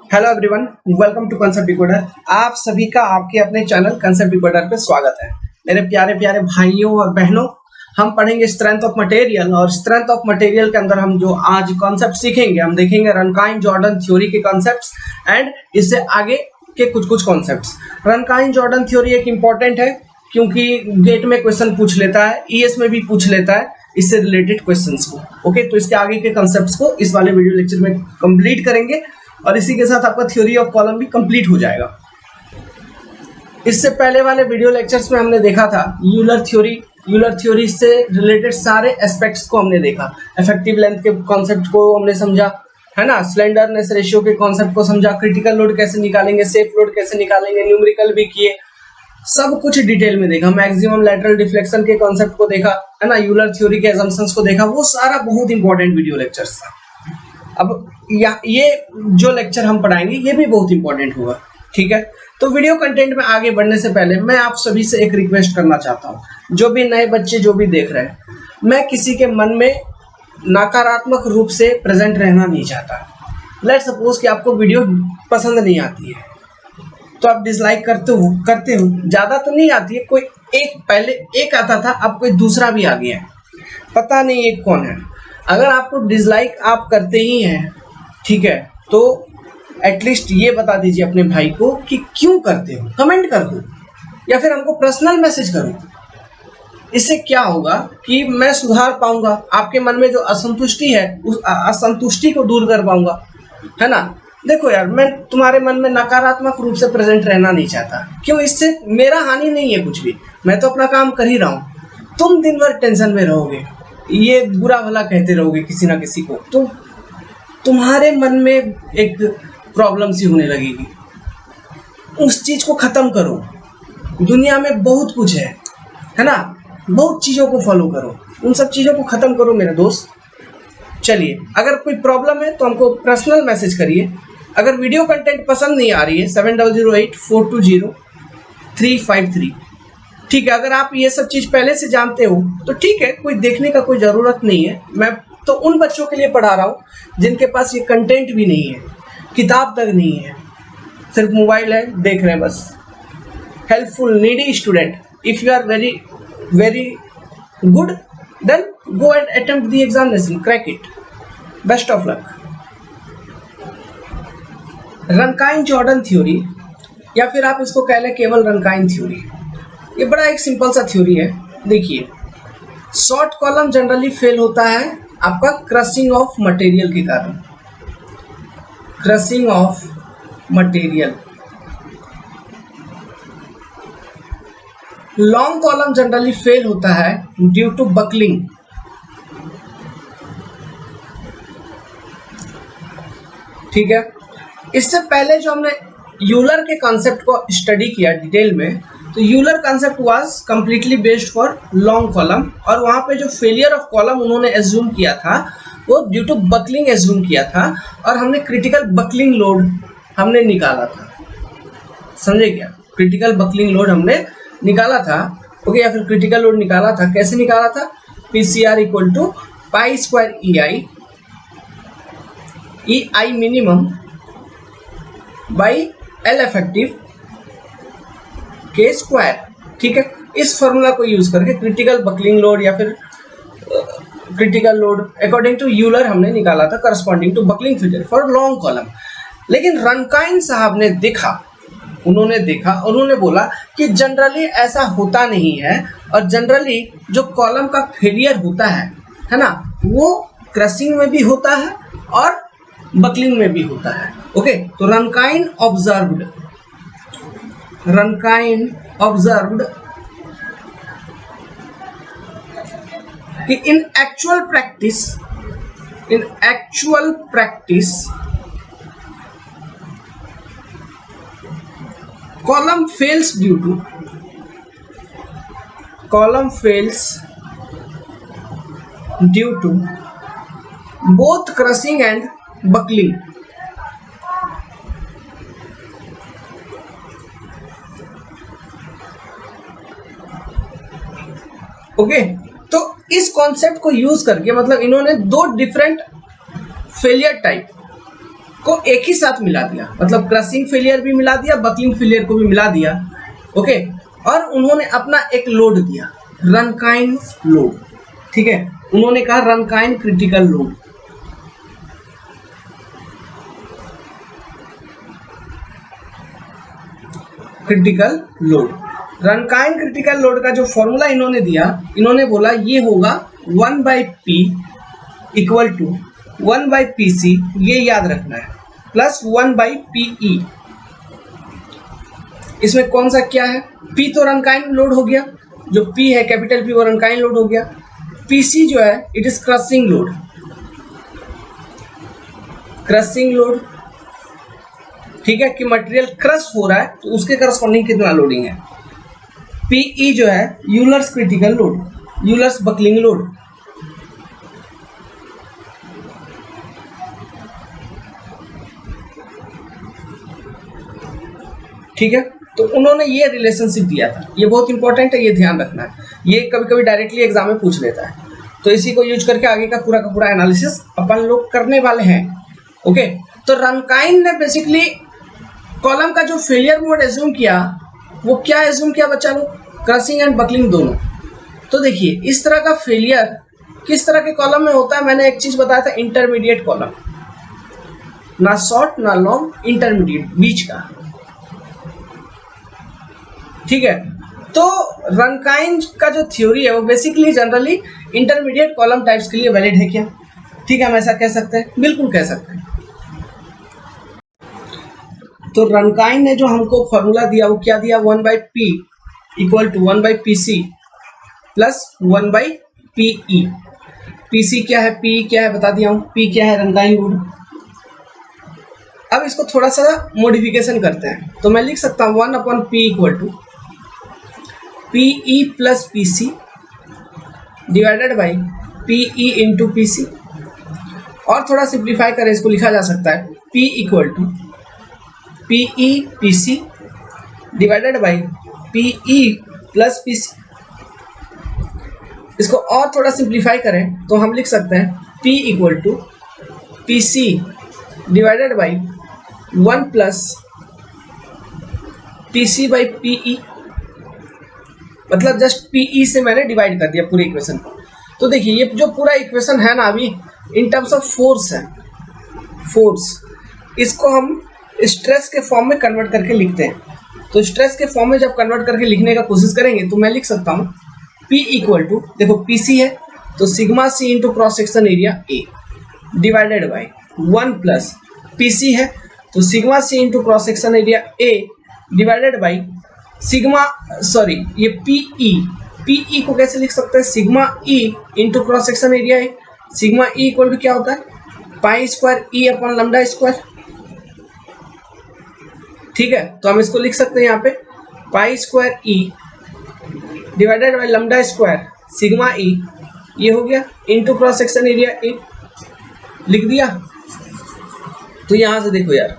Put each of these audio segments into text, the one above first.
Hello everyone, welcome to concept decoder. आप सभी का आपके अपने चैनल कंसेप्ट डिकोडर पे स्वागत है। मेरे प्यारे प्यारे भाइयों और बहनों, हम पढ़ेंगे स्ट्रेंथ ऑफ मटेरियल और स्ट्रेंथ ऑफ मटेरियल के अंदर हम जो आज कॉन्सेप्ट सीखेंगे, हम देखेंगे रनकाइन जॉर्डन थ्योरी के कॉन्सेप्ट्स एंड इससे आगे के कुछ कॉन्सेप्ट्स। रनकाइन जॉर्डन थ्योरी एक इम्पॉर्टेंट है क्योंकि गेट में क्वेश्चन पूछ लेता है, ईएस में भी पूछ लेता है इससे रिलेटेड क्वेश्चंस को। ओके, तो इसके आगे के कॉन्सेप्ट्स को इस वाले वीडियो लेक्चर में कंप्लीट करेंगे और इसी के साथ आपका थ्योरी ऑफ कॉलम भी कंप्लीट हो जाएगा। इससे पहले वाले वीडियो लेक्चर्स में हमने देखा था यूलर थ्योरी से रिलेटेड सारे एस्पेक्ट्स को हमने देखा। इफेक्टिव लेंथ के कॉन्सेप्ट को हमने समझा, है ना, स्लेंडरनेस रेशियो के कॉन्सेप्ट को समझा, क्रिटिकल लोड कैसे निकालेंगे, सेफ लोड कैसे निकालेंगे, न्यूमेरिकल भी किए, सब कुछ डिटेल में देखा। मैक्सिमम लैटरल डिफ्लेक्शन के कॉन्सेप्ट को देखा, है ना, यूलर थ्योरी के असम्पशंस को देखा। वो सारा बहुत इंपॉर्टेंट वीडियो लेक्चर्स था। अब ये जो लेक्चर हम पढ़ाएंगे ये भी बहुत इंपॉर्टेंट होगा, ठीक है। तो वीडियो कंटेंट में आगे बढ़ने से पहले मैं आप सभी से एक रिक्वेस्ट करना चाहता हूँ, जो भी नए बच्चे जो भी देख रहे हैं, मैं किसी के मन में नकारात्मक रूप से प्रेजेंट रहना नहीं चाहता। लेट्स सपोज कि आपको वीडियो पसंद नहीं आती है तो आप डिसलाइक करते हो, ज्यादा तो नहीं आती है, कोई एक पहले एक आता था, अब कोई दूसरा भी आ गया है, पता नहीं एक कौन है। अगर आपको डिसलाइक आप करते ही हैं, ठीक है, तो एटलीस्ट ये बता दीजिए अपने भाई को कि क्यों करते हो, कमेंट कर दो या फिर हमको पर्सनल मैसेज करो। इससे क्या होगा कि मैं सुधार पाऊंगा, आपके मन में जो असंतुष्टि है उस असंतुष्टि को दूर कर पाऊंगा, है ना। देखो यार, मैं तुम्हारे मन में नकारात्मक रूप से प्रेजेंट रहना नहीं चाहता। क्यों? इससे मेरा हानि नहीं है कुछ भी, मैं तो अपना काम कर ही रहा हूँ। तुम दिन भर टेंशन में रहोगे, ये बुरा भला कहते रहोगे किसी ना किसी को, तो तुम्हारे मन में एक प्रॉब्लम सी होने लगेगी। उस चीज को खत्म करो। दुनिया में बहुत कुछ है ना, बहुत चीजों को फॉलो करो, उन सब चीजों को खत्म करो मेरे दोस्त। चलिए, अगर कोई प्रॉब्लम है तो हमको पर्सनल मैसेज करिए। अगर वीडियो कंटेंट पसंद नहीं आ रही है 7008420353, ठीक है। अगर आप ये सब चीज पहले से जानते हो तो ठीक है, कोई देखने का कोई जरूरत नहीं है। मैं तो उन बच्चों के लिए पढ़ा रहा हूँ जिनके पास ये कंटेंट भी नहीं है, किताब तक नहीं है, सिर्फ मोबाइल है, देख रहे हैं बस। Helpful needy student, if you are very very good then go and attempt the examination, crack it, best of luck. Rankine Jordan theory, या फिर आप इसको कह लें केवल रनकाइन थ्योरी, ये बड़ा एक सिंपल सा थ्योरी है। देखिए, शॉर्ट कॉलम जनरली फेल होता है आपका क्रशिंग ऑफ मटेरियल के कारण, crushing of material. Long column generally fail होता है ड्यू टू बकलिंग। ठीक है, इससे पहले जो हमने यूलर के कॉन्सेप्ट को स्टडी किया डिटेल में, तो Euler concept was completely based for long column, और वहां पे जो फेलियर ऑफ कॉलम उन्होंने एज्यूम किया था वो ड्यू टू बकलिंग एज्यूम किया था, और हमने क्रिटिकल बकलिंग लोड हमने निकाला था। समझे क्या? क्रिटिकल बकलिंग लोड हमने निकाला था, ओके, या फिर क्रिटिकल लोड निकाला था। कैसे निकाला था? PCR equal to pi square EI minimum by L effective के स्क्वायर। ठीक है, इस फॉर्मूला को यूज करके क्रिटिकल बकलिंग लोड या फिर critical load according to Euler हमने निकाला था, corresponding to buckling failure for long column. लेकिन रनकाइन साहब ने देखा, उन्होंने बोला कि जनरली ऐसा होता नहीं है, और जनरली जो कॉलम का फेलियर होता है ना, वो क्रशिंग में भी होता है और बकलिंग में भी होता है। ओके, तो रनकाइन ऑब्जर्व्ड कि इन actual practice column fails due to both crushing and buckling। Okay, तो इस कॉन्सेप्ट को यूज करके, मतलब इन्होंने दो डिफरेंट फेलियर टाइप को एक ही साथ मिला दिया, मतलब क्रशिंग फेलियर भी मिला दिया, बकलिंग फेलियर को भी मिला दिया। ओके, और उन्होंने अपना एक लोड दिया, रनकाइन लोड। ठीक है, उन्होंने कहा Rankine critical load. Critical load, Rankine critical load का जो फॉर्मूला इन्होंने दिया, इन्होंने बोला ये होगा 1/P इक्वल टू 1/PC, ये याद रखना है, प्लस 1/PE। इसमें कौन सा क्या है, P तो रनकाइन लोड हो गया, जो P है कैपिटल P वो रनकाइन लोड हो गया। PC जो है it is crushing load, crushing load. ठीक है, कि मटेरियल क्रश हो रहा है तो उसके करस्पॉन्डिंग कितना लोडिंग है। PE जो है Euler's critical load, Euler's buckling load. ठीक है, तो उन्होंने ये रिलेशनशिप दिया था, ये बहुत इंपॉर्टेंट है, ये ध्यान रखना है, ये कभी कभी डायरेक्टली एग्जाम में पूछ लेता है, तो इसी को यूज करके आगे का पूरा एनालिसिस अपन लोग करने वाले हैं। ओके, तो रनकाइन ने बेसिकली कॉलम का जो फेलियर मोड एज्यूम किया, वो क्या एज्यूम किया बच्चा लोग, क्रशिंग एंड बकलिंग दोनों। तो देखिए इस तरह का फेलियर किस तरह के कॉलम में होता है, मैंने एक चीज बताया था, इंटरमीडिएट कॉलम, ना शॉर्ट ना लॉन्ग, इंटरमीडिएट, बीच का। ठीक है, तो रनकाइन का जो थ्योरी है वो basically generally intermediate column types के लिए वैलिड है क्या? ठीक है, हम ऐसा कह सकते हैं, बिल्कुल कह सकते हैं। तो रनकाइन ने जो हमको फॉर्मूला दिया वो क्या दिया, 1/P equal to 1/PC plus 1/PE। PC क्या है, PE क्या है बता दिया हूँ, P क्या है रनकाइन लोड। अब इसको थोड़ा सा मॉडिफिकेशन करते हैं, तो मैं लिख सकता हूँ 1/P equal to PE plus PC divided by PE into PC। और थोड़ा सिंप्लीफाई करें इसको, लिखा जा सकता है P equal to PE PC divided by PE plus PC। इसको और थोड़ा सिंप्लीफाई करें तो हम लिख सकते हैं P equal to PC divided by 1 plus PC by PE, मतलब जस्ट PE से मैंने डिवाइड कर दिया पूरे इक्वेशन को। तो देखिए ये जो पूरा इक्वेशन है ना अभी इन टर्म्स ऑफ फोर्स है, फोर्स, इसको हम स्ट्रेस के फॉर्म में कन्वर्ट करके लिखते हैं। तो स्ट्रेस के फॉर्म में जब कन्वर्ट करके लिखने का कोशिश करेंगे तो मैं लिख सकता हूँ P इक्वल टू, देखो PC है तो sigma C into cross section area A divided by 1 plus PC है तो sigma C into cross section area A divided by sigma, sorry ये PE को कैसे लिख सकते हैं, sigma E into cross section area A। Sigma E equal to क्या होता है, pi square E upon lambda square. ठीक है, तो हम इसको लिख सकते हैं यहाँ पे पाई square E divided by lambda square sigma E, ये हो गया into cross section area A, लिख दिया। तो यहाँ से देखो यार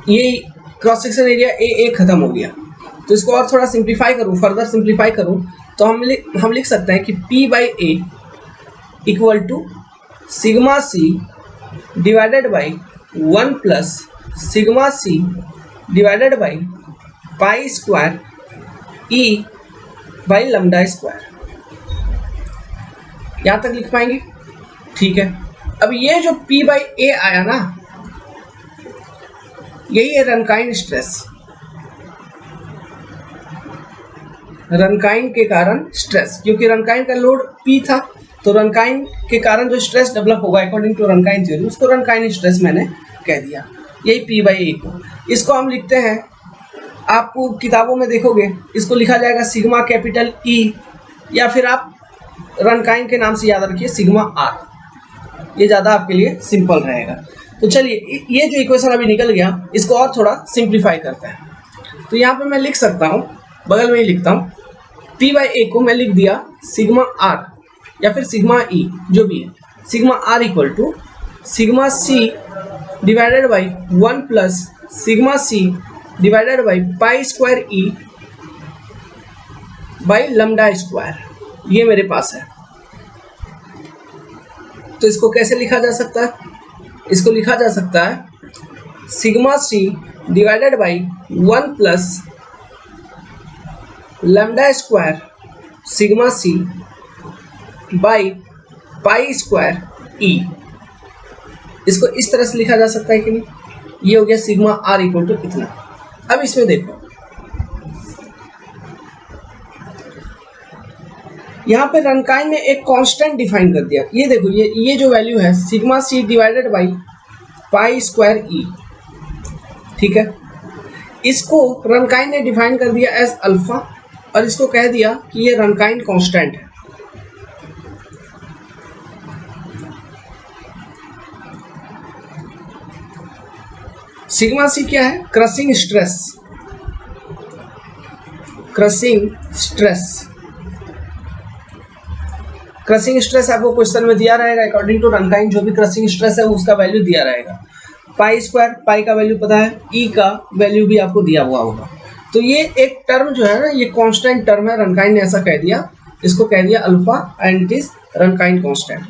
ये क्रॉस सेक्शन एरिया A खत्म हो गया, तो इसको और थोड़ा सिंप्लीफाई करूँ, फर्दर सिंप्लीफाई करूँ तो हम लिख सकते हैं कि P by A equal to sigma C divided by 1 plus sigma C divided by pi square E by lambda square. यहाँ तक लिख पाएंगे? ठीक है, अब ये जो P बाई A आया ना, यही है रनकाइन स्ट्रेस, रनकाइन के कारण स्ट्रेस, क्योंकि रनकाइन का लोड P था तो रनकाइन के कारण जो स्ट्रेस डेवलप होगा अकॉर्डिंग टू रनकाइन थ्योरी उसको रनकाइन स्ट्रेस मैंने कह दिया, यही P बाई A को। इसको हम लिखते हैं, आपको किताबों में देखोगे इसको लिखा जाएगा सिग्मा कैपिटल E, या फिर आप रनकाइन के नाम से याद रखिए सिग्मा R, ये ज़्यादा आपके लिए सिंपल रहेगा। तो चलिए ये जो इक्वेशन अभी निकल गया इसको और थोड़ा सिंप्लीफाई करते हैं। तो यहाँ पे मैं लिख सकता हूँ, बगल में ही लिखता हूँ, P बाई A को मैं लिख दिया सिग्मा R या फिर सिग्मा E जो भी है, sigma R equal to sigma C divided by 1 plus sigma C divided by pi square E by lambda square, ये मेरे पास है। तो इसको कैसे लिखा जा सकता है, इसको लिखा जा सकता है sigma C divided by 1 plus lambda square sigma C by pi square E. इसको इस तरह से लिखा जा सकता है कि नहीं? ये हो गया सिग्मा आर इक्वल टू इतना। अब इसमें देखो, यहाँ पे रनकाइन ने एक कांस्टेंट डिफाइन कर दिया। ये देखो, ये जो वैल्यू है sigma C divided by pi square E, ठीक है। इसको रनकाइन ने डिफाइन कर दिया एज अल्फा और इसको कह दिया कि ये रनकाइन कांस्टेंट है। सिग्मा सी क्या है? Crushing stress. Crushing stress, crushing stress आपको क्वेश्चन में दिया रहेगा। अकॉर्डिंग टू रनकाइन जो भी क्रशिंग स्ट्रेस है उसका वैल्यू दिया रहेगा। पाई स्क्वायर, पाई का वैल्यू पता है, ई का वैल्यू भी आपको दिया हुआ होगा। तो ये एक टर्म जो है ना, ये कांस्टेंट टर्म है। रनकाइन ने ऐसा कह दिया, इसको कह दिया alpha and it is Rankine constant.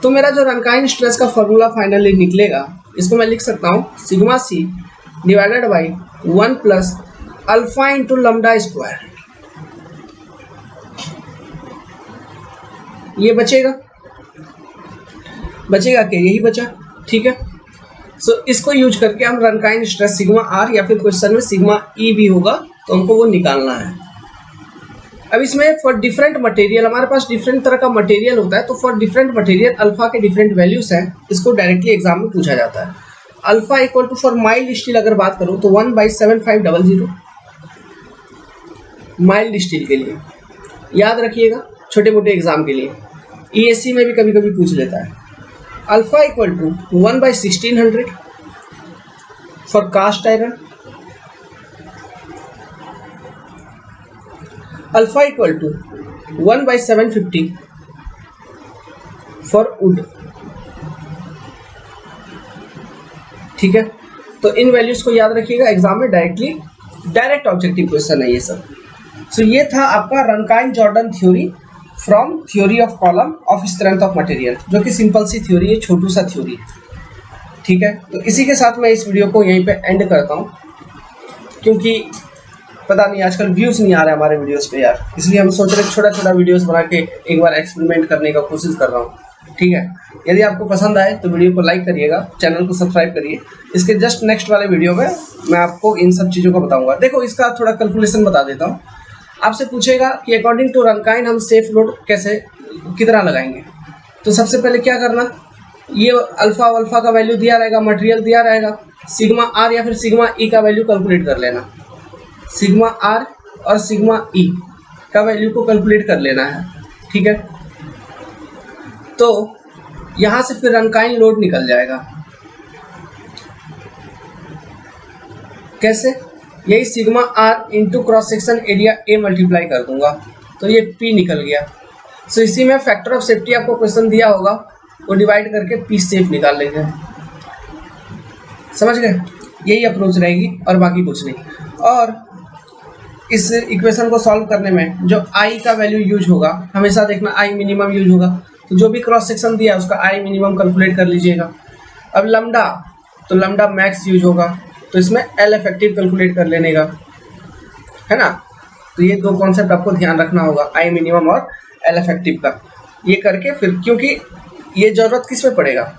तो मेरा जो रनकाइन स्ट्रेस का फॉर्मूला फाइनली निकलेगा, इसको मैं लिख सकता हूँ sigma C divided by 1 plus alpha into lambda square. ये बचेगा क्या? यही बचा, ठीक है। सो इसको यूज करके हम रनकाइन स्ट्रेस सिग्मा आर या फिर क्वेश्चन में सिग्मा ई भी होगा तो हमको वो निकालना है। अब इसमें फॉर डिफरेंट मटेरियल, हमारे पास डिफरेंट तरह का मटेरियल होता है, तो फॉर डिफरेंट मटेरियल अल्फा के डिफरेंट वैल्यूज हैं। इसको डायरेक्टली एग्जाम में पूछा जाता है। Alpha equal to for mild steel अगर बात करूं तो 1/7500 माइल्ड स्टील के लिए, याद रखिएगा छोटे मोटे एग्जाम के लिए। ईएससी में भी कभी कभी पूछ लेता है। Alpha equal to 1/1600 for cast iron. Alpha equal to 1/750 for wood, ठीक है। तो इन वैल्यूज को याद रखिएगा, एग्जाम में डायरेक्ट ऑब्जेक्टिव क्वेश्चन है ये सब। सो ये था आपका Rankine Jordan theory from theory of column of strength of material, जो कि सिंपल सी थ्योरी है, छोटू सा थ्योरी है, ठीक है। तो इसी के साथ मैं इस वीडियो को यहीं पे एंड करता हूँ, क्योंकि पता नहीं आजकल व्यूज नहीं आ रहे हमारे वीडियोस पे यार, इसलिए हम सोच रहे छोटा छोटा वीडियोस बना के एक बार एक्सपेरिमेंट करने का कोशिश कर रहा हूँ, ठीक है। यदि आपको पसंद आए तो वीडियो को लाइक करिएगा, चैनल को सब्सक्राइब करिए। इसके जस्ट नेक्स्ट वाले वीडियो में मैं आपको इन सब चीज़ों को बताऊंगा। देखो, इसका थोड़ा कैलकुलेशन बता देता हूँ। आपसे पूछेगा कि अकॉर्डिंग टू रनकाइन हम सेफ लोड कैसे कितना लगाएंगे। तो सबसे पहले क्या करना, ये अल्फा का वैल्यू दिया रहेगा, मटेरियल दिया रहेगा, सिग्मा आर या फिर सिग्मा ई का वैल्यू कैलकुलेट कर लेना। सिग्मा आर और सिग्मा ई का वैल्यू को कैलकुलेट कर लेना है, ठीक है। तो यहाँ से फिर रनकाइन लोड निकल जाएगा। कैसे? यही sigma R into cross section area A multiply कर दूंगा तो ये पी निकल गया। सो इसी में फैक्टर ऑफ सेफ्टी आपको क्वेश्चन दिया होगा, वो डिवाइड करके पी सेफ निकाल लेंगे। समझ गए? यही अप्रोच रहेगी और बाकी कुछ नहीं। और इस इक्वेशन को सॉल्व करने में जो आई का वैल्यू यूज होगा, हमेशा देखना आई मिनिमम यूज होगा। तो जो भी क्रॉस सेक्शन दिया उसका आई मिनिमम कैलकुलेट कर लीजिएगा। अब लैम्डा, तो लैम्डा मैक्स यूज होगा, तो इसमें एल इफेक्टिव कैलकुलेट कर लेने का, है ना। तो ये दो कॉन्सेप्ट आपको ध्यान रखना होगा, आई मिनिमम और एल इफेक्टिव का। ये करके फिर, क्योंकि ये जरूरत किस में पड़ेगा,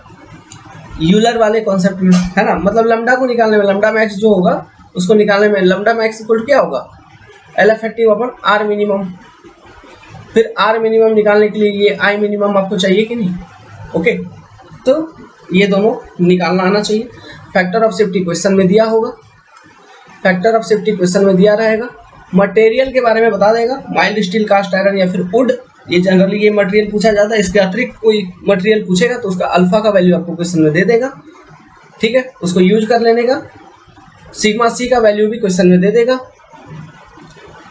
यूलर वाले कॉन्सेप्ट में, है ना। मतलब लैम्डा को निकालने में, लैम्डा मैक्स जो होगा उसको निकालने में लैम्डा मैक्स इक्वल टू क्या होगा, L effective upon R minimum. फिर आर मिनिमम निकालने के लिए ये आई मिनिमम आपको चाहिए कि नहीं, ओके। तो ये दोनों निकालना आना चाहिए। फैक्टर ऑफ सेफ्टी क्वेश्चन में दिया होगा, फैक्टर ऑफ सेफ्टी क्वेश्चन में दिया रहेगा। मटेरियल के बारे में बता देगा, माइल्ड स्टील, कास्ट आयरन या फिर वुड, ये जनरली ये मटेरियल पूछा जाता है। इसके अतिरिक्त कोई मटेरियल पूछेगा तो उसका अल्फा का वैल्यू आपको क्वेश्चन में दे देगा, ठीक है। उसको यूज कर लेने का। सिग्मा सी का वैल्यू भी क्वेश्चन में दे देगा,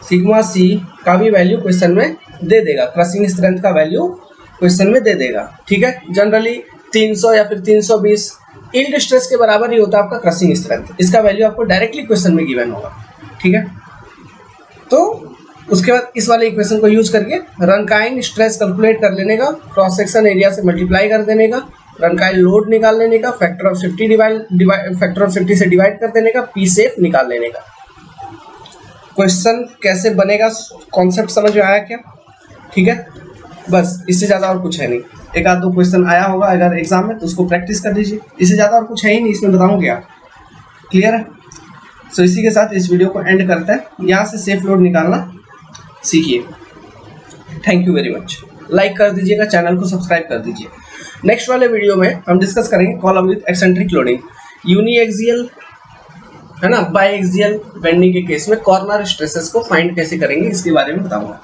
सिग्मा सी का भी वैल्यू क्वेश्चन में दे देगा, क्रशिंग स्ट्रेंथ का वैल्यू क्वेश्चन में दे देगा, ठीक है। जनरली 300 या फिर 320 यील्ड स्ट्रेस के बराबर ही होता है आपका क्रशिंग स्ट्रेंथ। इसका वैल्यू आपको डायरेक्टली क्वेश्चन में गिवन होगा, ठीक है। तो उसके बाद इस वाले इक्वेशन को यूज करके रनकाइन स्ट्रेस कैलकुलेट कर लेने का, क्रॉस सेक्शन एरिया से मल्टीप्लाई कर देने का रन का लोड निकाल लेने का, फैक्टर ऑफ 50 से डिवाइड कर देने का, पी सेफ निकाल लेने का। क्वेश्चन कैसे बनेगा, कॉन्सेप्ट समझ में आया क्या? ठीक है, बस इससे ज्यादा और कुछ है नहीं। एक आध दो क्वेश्चन आया होगा अगर एग्जाम में तो उसको प्रैक्टिस कर लीजिए, इससे ज्यादा और कुछ है ही नहीं, इसमें बताऊंगे आप। क्लियर है? सो इसी के साथ इस वीडियो को एंड करते हैं। यहाँ से सेफ लोड निकालना सीखिए। Thank you very much. Like कर दीजिएगा, चैनल को सब्सक्राइब कर दीजिए। नेक्स्ट वाले वीडियो में हम डिस्कस करेंगे column with eccentric loading, uniaxial है ना, बाई एक्सियल बेंडिंग के केस में कॉर्नर स्ट्रेसेस को फाइंड कैसे करेंगे इसके बारे में बताऊंगा।